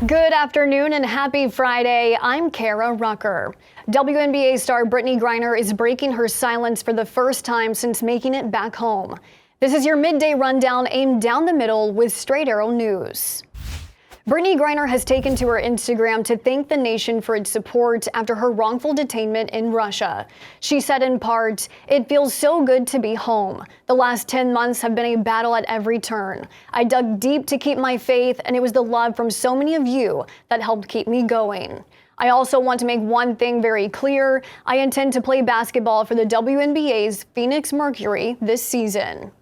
Good afternoon and happy Friday. I'm Kara Rucker. WNBA star Brittany Griner is breaking her silence for the first time since making it back home. This is your midday rundown aimed down the middle with straight arrow news. Brittany Griner has taken to her Instagram to thank the nation for its support after her wrongful detainment in Russia. She said in part, "It feels so good to be home. The last 10 months have been a battle at every turn. I dug deep to keep my faith, and it was the love from so many of you that helped keep me going. I also want to make one thing very clear. I intend to play basketball for the WNBA's Phoenix Mercury this season."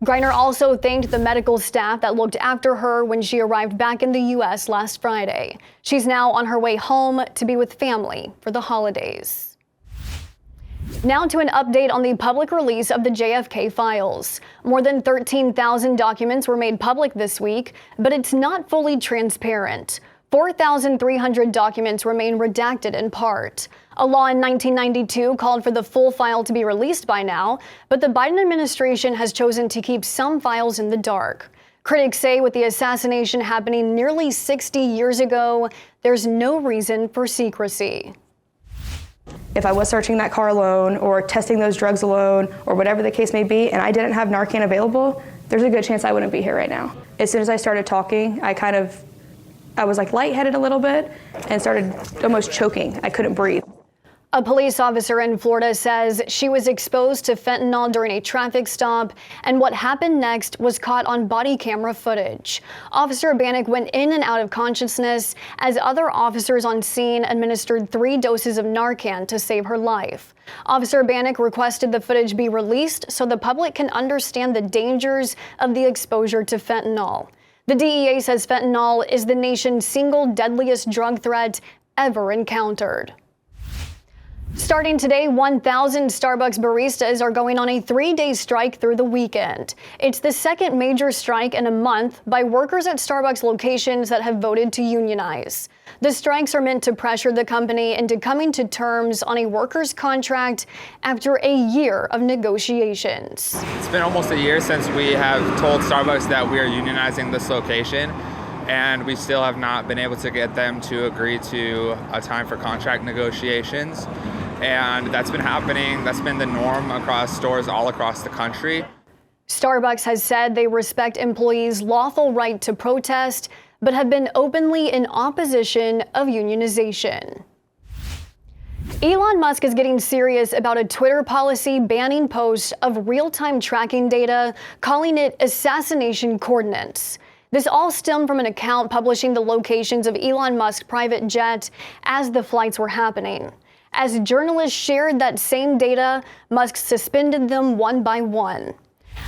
Griner also thanked the medical staff that looked after her when she arrived back in the U.S. last Friday. She's now on her way home to be with family for the holidays. Now to an update on the public release of the JFK files. More than 13,000 documents were made public this week, but it's not fully transparent. 4,300 documents remain redacted in part. A law in 1992 called for the full file to be released by now, but the Biden administration has chosen to keep some files in the dark. Critics say with the assassination happening nearly 60 years ago, there's no reason for secrecy. If I was searching that car alone or testing those drugs alone or whatever the case may be, and I didn't have Narcan available, there's a good chance I wouldn't be here right now. As soon as I started talking, I was like lightheaded a little bit and started almost choking. I couldn't breathe. A police officer in Florida says she was exposed to fentanyl during a traffic stop, and what happened next was caught on body camera footage. Officer Bannock went in and out of consciousness as other officers on scene administered 3 doses of Narcan to save her life. Officer Bannock requested the footage be released so the public can understand the dangers of the exposure to fentanyl. The DEA says fentanyl is the nation's single deadliest drug threat ever encountered. Starting today, 1,000 Starbucks baristas are going on a 3-day strike through the weekend. It's the second major strike in a month by workers at Starbucks locations that have voted to unionize. The strikes are meant to pressure the company into coming to terms on a workers' contract after a year of negotiations. It's been almost a year since we have told Starbucks that we are unionizing this location, and we still have not been able to get them to agree to a time for contract negotiations. And that's been happening. That's been the norm across stores all across the country. Starbucks has said they respect employees' lawful right to protest, but have been openly in opposition of unionization. Elon Musk is getting serious about a Twitter policy banning posts of real-time tracking data, calling it assassination coordinates. This all stemmed from an account publishing the locations of Elon Musk's private jet as the flights were happening. As journalists shared that same data, Musk suspended them one by one.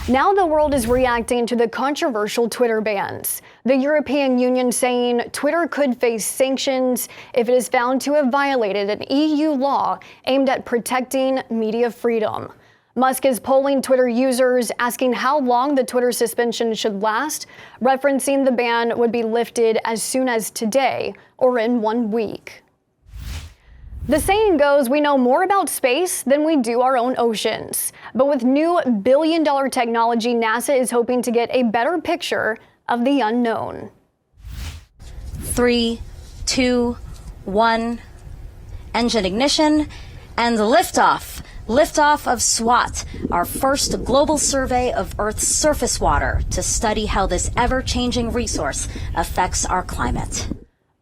Now the world is reacting to the controversial Twitter bans. The European Union saying Twitter could face sanctions if it is found to have violated an EU law aimed at protecting media freedom. Musk is polling Twitter users, asking how long the Twitter suspension should last, referencing the ban would be lifted as soon as today or in 1 week. The saying goes, we know more about space than we do our own oceans. But with new billion-dollar technology, NASA is hoping to get a better picture of the unknown. 3, 2, 1, engine ignition, and liftoff. Liftoff of SWOT, our first global survey of Earth's surface water to study how this ever-changing resource affects our climate.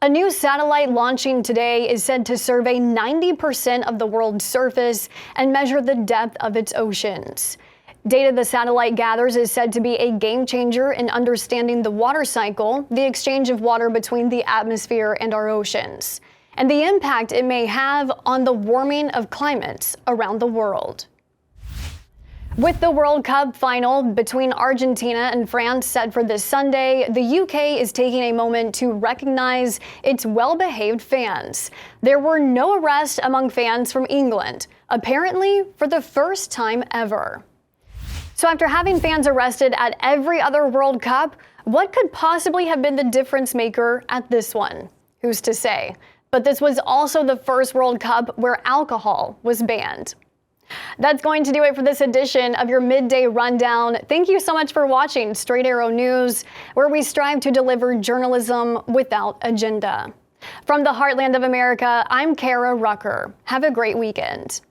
A new satellite launching today is said to survey 90% of the world's surface and measure the depth of its oceans. Data the satellite gathers is said to be a game changer in understanding the water cycle, the exchange of water between the atmosphere and our oceans, and the impact it may have on the warming of climates around the world. With the World Cup final between Argentina and France set for this Sunday, the UK is taking a moment to recognize its well-behaved fans. There were no arrests among fans from England, apparently for the first time ever. So after having fans arrested at every other World Cup, what could possibly have been the difference maker at this one? Who's to say? But this was also the first World Cup where alcohol was banned. That's going to do it for this edition of your Midday Rundown. Thank you so much for watching Straight Arrow News, where we strive to deliver journalism without agenda. From the heartland of America, I'm Kara Rucker. Have a great weekend.